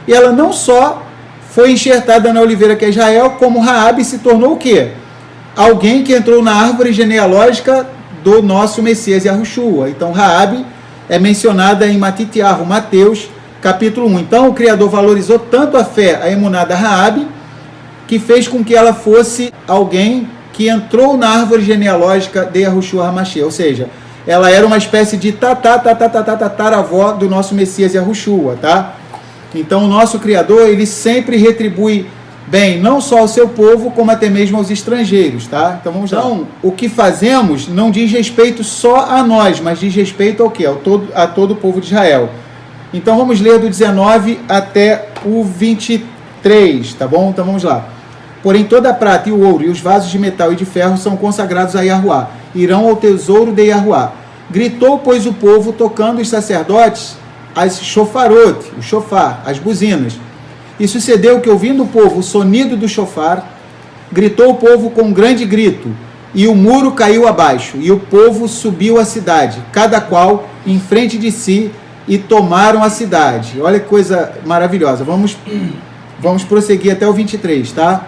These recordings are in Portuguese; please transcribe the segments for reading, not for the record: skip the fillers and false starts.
e ela não só foi enxertada na oliveira que é Israel, como Raabe se tornou o quê? Alguém que entrou na árvore genealógica do nosso Messias Yahushua. Então Raabe é mencionada em Matitiahu, Mateus, capítulo 1. Então o Criador valorizou tanto a fé, a emuná da Raabe, que fez com que ela fosse alguém que entrou na árvore genealógica de Yahushua HaMashiach, ou seja, ela era uma espécie de tataravó do nosso Messias Yahushua, tá? Então o nosso Criador, ele sempre retribui bem, não só ao seu povo, como até mesmo aos estrangeiros, tá? Então vamos lá. Então, o que fazemos não diz respeito só a nós, mas diz respeito ao quê? A todo o povo de Israel. Então vamos ler do 19 até o 23, tá bom? Então vamos lá. Porém toda a prata e o ouro e os vasos de metal e de ferro são consagrados a Yahuá, irão ao tesouro de Yahuá. Gritou, pois, o povo, tocando os sacerdotes as shofarot, o shofar, as buzinas. E sucedeu que, ouvindo o povo o sonido do shofar, gritou o povo com um grande grito, e o muro caiu abaixo, e o povo subiu à cidade, cada qual em frente de si, e tomaram a cidade. Olha que coisa maravilhosa. Vamos prosseguir até o 23, tá?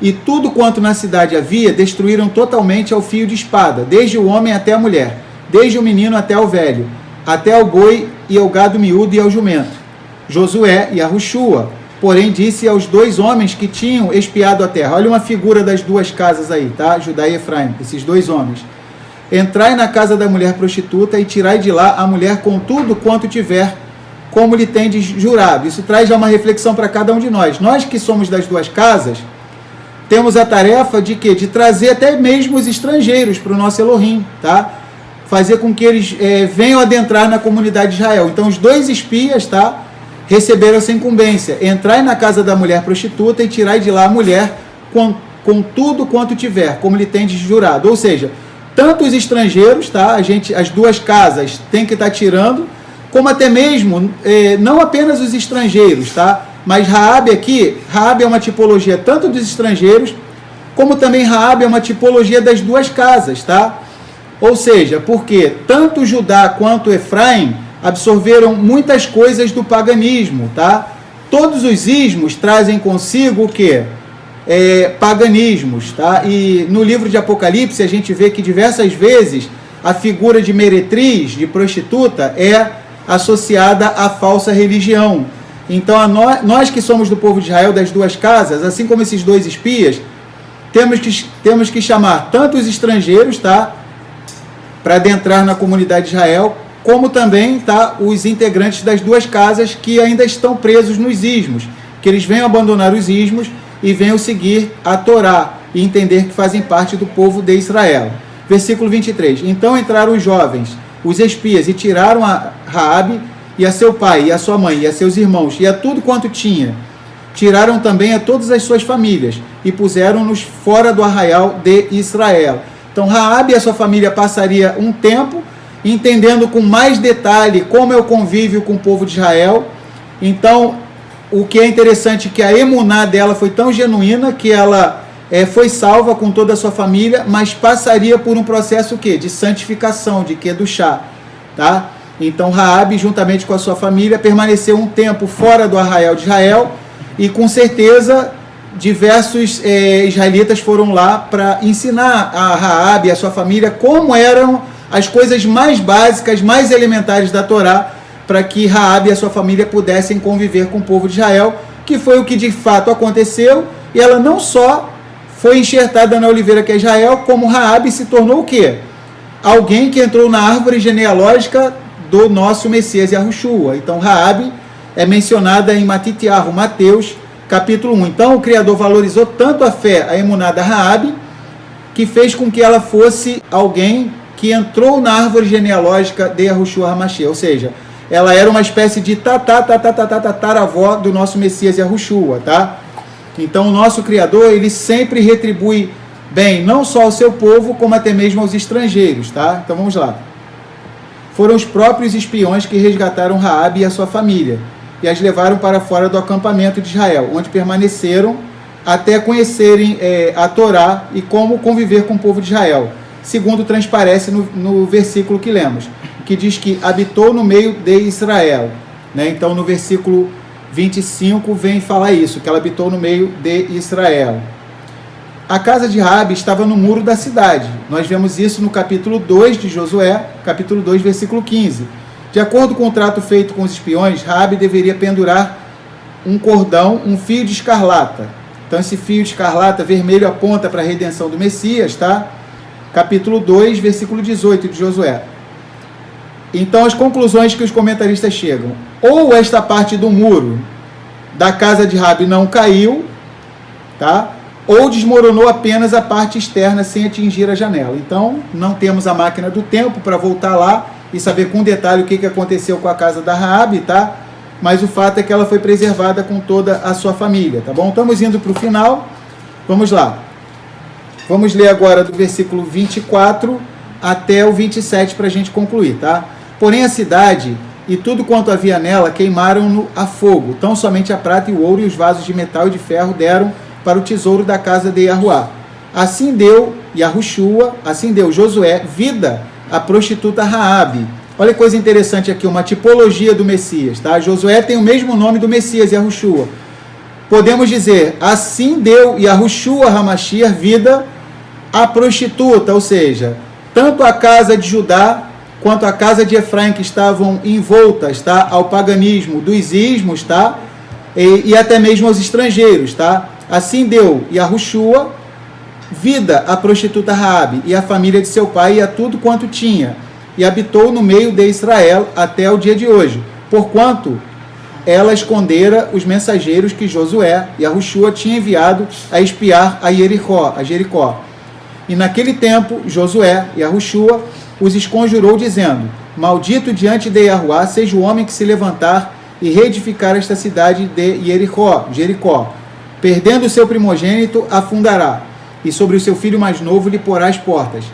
E tudo quanto na cidade havia, destruíram totalmente ao fio de espada, desde o homem até a mulher, desde o menino até o velho, até ao boi e ao gado miúdo e ao jumento. Josué e Yahushua, porém, disse aos dois homens que tinham espiado a terra. Olha uma figura das duas casas aí, tá? Judá e Efraim, esses dois homens. Entrai na casa da mulher prostituta e tirai de lá a mulher com tudo quanto tiver, como lhe tendes jurado. Isso traz já uma reflexão para cada um de nós. Nós que somos das duas casas, temos a tarefa de quê? De trazer até mesmo os estrangeiros para o nosso Elohim, tá? Fazer com que eles venham adentrar na comunidade de Israel. Então os dois espias, tá? Receberam essa incumbência. Entrai na casa da mulher prostituta e tirai de lá a mulher com tudo quanto tiver, como lhe tendes jurado. Ou seja, tanto os estrangeiros, tá? As duas casas têm que estar tirando, como até mesmo, não apenas os estrangeiros, tá? Mas Raabe aqui, Raabe é uma tipologia tanto dos estrangeiros, como também Raabe é uma tipologia das duas casas, tá? Ou seja, porque tanto Judá quanto Efraim absorveram muitas coisas do paganismo, tá? Todos os ismos trazem consigo o quê? Paganismos, tá? E no livro de Apocalipse a gente vê que diversas vezes a figura de meretriz, de prostituta, é associada à falsa religião. Então nós que somos do povo de Israel, das duas casas, assim como esses dois espias, temos que chamar tanto os estrangeiros, tá? Para adentrar na comunidade de Israel, como também, tá? Os integrantes das duas casas que ainda estão presos nos ismos, que eles venham abandonar os ismos e venham seguir a Torá e entender que fazem parte do povo de Israel. Versículo 23. Então entraram os jovens, os espias, e tiraram a Raabe e a seu pai, e a sua mãe, e a seus irmãos, e a tudo quanto tinha. Tiraram também a todas as suas famílias, e puseram-nos fora do arraial de Israel. Então Raabe e a sua família passaria um tempo entendendo com mais detalhe como é o convívio com o povo de Israel. Então, o que é interessante é que a emuná dela foi tão genuína que ela foi salva com toda a sua família, mas passaria por um processo o quê? De santificação, de kedushá, tá? Então Raabe, juntamente com a sua família, permaneceu um tempo fora do arraial de Israel, e com certeza diversos israelitas foram lá para ensinar a Raabe e a sua família como eram as coisas mais básicas, mais elementares da Torá, para que Raabe e a sua família pudessem conviver com o povo de Israel, que foi o que de fato aconteceu. E ela não só foi enxertada na oliveira que é Israel, como Raabe se tornou o quê? Alguém que entrou na árvore genealógica do nosso Messias Yahushua. Então Raabe é mencionada em Matitiahu, Mateus, capítulo 1. Então o Criador valorizou tanto a fé, a emuná da Raabe, que fez com que ela fosse alguém que entrou na árvore genealógica de Yahushua HaMashiach, ou seja, ela era uma espécie de tataravó do nosso Messias Yahushua, tá? Então o nosso Criador, ele sempre retribui bem, não só ao seu povo, como até mesmo aos estrangeiros, tá? Então vamos lá. Foram os próprios espiões que resgataram Raabe e a sua família, e as levaram para fora do acampamento de Israel, onde permaneceram até conhecerem a Torá e como conviver com o povo de Israel, segundo transparece no versículo que lemos, que diz que habitou no meio de Israel, né? Então no versículo 25 vem falar isso, que ela habitou no meio de Israel. A casa de Raabe estava no muro da cidade. Nós vemos isso no capítulo 2 de Josué, capítulo 2, versículo 15. De acordo com o trato feito com os espiões, Raabe deveria pendurar um cordão, um fio de escarlata. Então esse fio de escarlata vermelho aponta para a redenção do Messias, tá? Capítulo 2, versículo 18 de Josué. Então as conclusões que os comentaristas chegam: ou esta parte do muro da casa de Raabe não caiu, tá? Ou desmoronou apenas a parte externa sem atingir a janela. Então não temos a máquina do tempo para voltar lá e saber com detalhe o que aconteceu com a casa da Raabe, tá? Mas o fato é que ela foi preservada com toda a sua família, tá bom? Estamos indo para o final. Vamos lá. Vamos ler agora do versículo 24 até o 27 para a gente concluir, tá? Porém a cidade e tudo quanto havia nela queimaram-no a fogo. Tão somente a prata e o ouro e os vasos de metal e de ferro deram para o tesouro da casa de Yahuá. Assim deu Yahushua, assim deu Josué vida à prostituta Raabe. Olha que coisa interessante aqui, uma tipologia do Messias, tá? Josué tem o mesmo nome do Messias, Yahushua. Podemos dizer, assim deu Yahushua Hamashiach vida à prostituta, ou seja, tanto a casa de Judá quanto a casa de Efraim, que estavam envoltas, tá, ao paganismo dos ismos, tá, e até mesmo aos estrangeiros, tá? Assim deu Yahushua vida à prostituta Raabe e à família de seu pai e a tudo quanto tinha, e habitou no meio de Israel até o dia de hoje, porquanto ela escondera os mensageiros que Josué, Yahushua, tinha enviado a espiar a Jericó. E naquele tempo, Josué, Yahushua, os esconjurou, dizendo: maldito diante de Yahuá seja o homem que se levantar e reedificar esta cidade de Jericó. Perdendo o seu primogênito, afundará, e sobre o seu filho mais novo lhe porá as portas.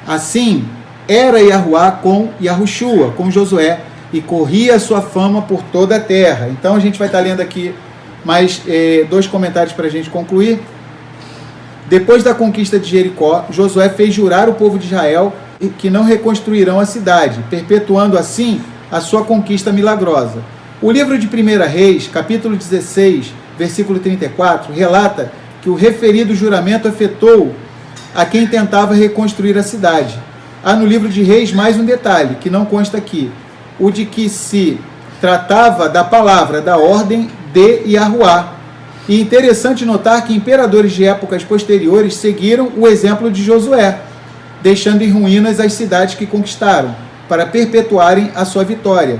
Assim era Yahuá com Yahushua, com Josué, e corria a sua fama por toda a terra. Então a gente vai estar lendo aqui mais 2 comentários para a gente concluir. Depois da conquista de Jericó, Josué fez jurar o povo de Israel que não reconstruirão a cidade, perpetuando assim a sua conquista milagrosa. O livro de 1 Reis, capítulo 16, versículo 34, relata que o referido juramento afetou a quem tentava reconstruir a cidade. Há no livro de Reis mais um detalhe, que não consta aqui, o de que se tratava da palavra, da ordem de Yahuá. E interessante notar que imperadores de épocas posteriores seguiram o exemplo de Josué, deixando em ruínas as cidades que conquistaram, para perpetuarem a sua vitória.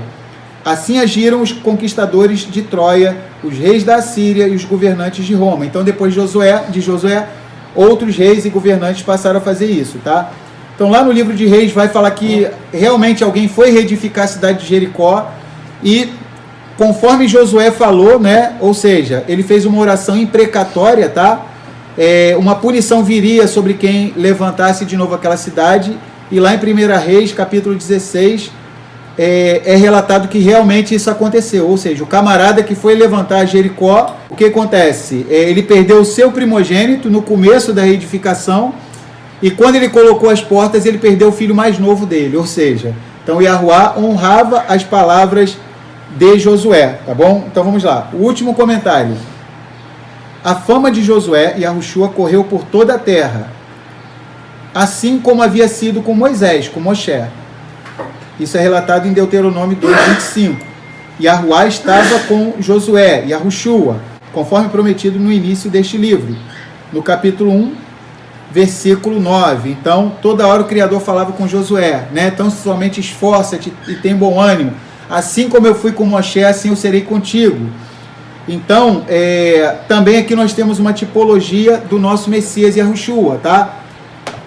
Assim agiram os conquistadores de Troia, os reis da Assíria e os governantes de Roma. Então, depois de Josué, outros reis e governantes passaram a fazer isso, tá? Então, lá no livro de Reis vai falar que realmente alguém foi reedificar a cidade de Jericó e, conforme Josué falou, né? Ou seja, ele fez uma oração imprecatória, tá? Uma punição viria sobre quem levantasse de novo aquela cidade. E lá em 1 Reis, capítulo 16, é relatado que realmente isso aconteceu. Ou seja, o camarada que foi levantar Jericó, o que acontece? Ele perdeu o seu primogênito no começo da reedificação, e quando ele colocou as portas, ele perdeu o filho mais novo dele. Ou seja, então Yahuá honrava as palavras de Josué, tá bom? Então vamos lá. O último comentário. A fama de Josué e Yahushua correu por toda a terra, assim como havia sido com Moisés, com Moshe. Isso é relatado em Deuteronômio 2:25. Yahuá estava com Josué, Yahushua, conforme prometido no início deste livro, no capítulo 1, versículo 9. Então, toda hora o Criador falava com Josué, né? Então, somente esforça-te e tem bom ânimo. Assim como eu fui com Moshe, assim eu serei contigo. Então, também aqui nós temos uma tipologia do nosso Messias Yahushua, tá?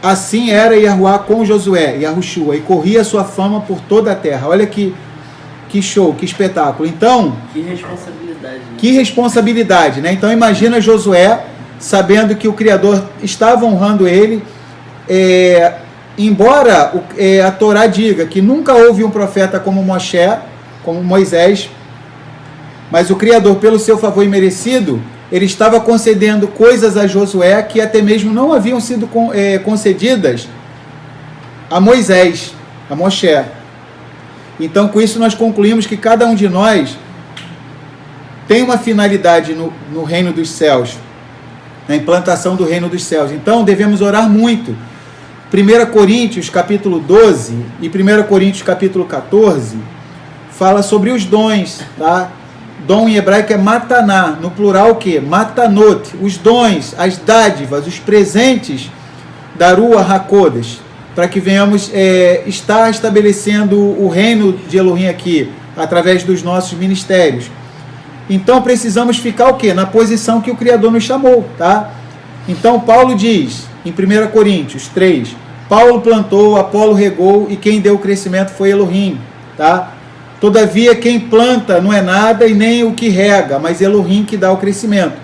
Assim era Yahuá com Josué, Yahushua, e corria a sua fama por toda a terra. Olha que show, que espetáculo. Então, que responsabilidade. Né? Que responsabilidade, né? Então, imagina Josué sabendo que o Criador estava honrando ele, embora a Torá diga que nunca houve um profeta como Moshe, como Moisés, mas o Criador, pelo seu favor imerecido, ele estava concedendo coisas a Josué que até mesmo não haviam sido concedidas a Moisés, a Moshe. Então, com isso, nós concluímos que cada um de nós tem uma finalidade no reino dos céus, na implantação do reino dos céus. Então devemos orar muito. 1 Coríntios capítulo 12 e 1 Coríntios capítulo 14 fala sobre os dons, tá? Dom em hebraico é mataná, no plural o quê? Matanot, os dons, as dádivas, os presentes da Ruach HaKodesh, para que venhamos estar estabelecendo o reino de Elohim aqui, através dos nossos ministérios. Então precisamos ficar o quê? Na posição que o Criador nos chamou, tá? Então Paulo diz, em 1 Coríntios 3, Paulo plantou, Apolo regou e quem deu o crescimento foi Elohim, tá? Todavia quem planta não é nada e nem o que rega, mas Elohim que dá o crescimento.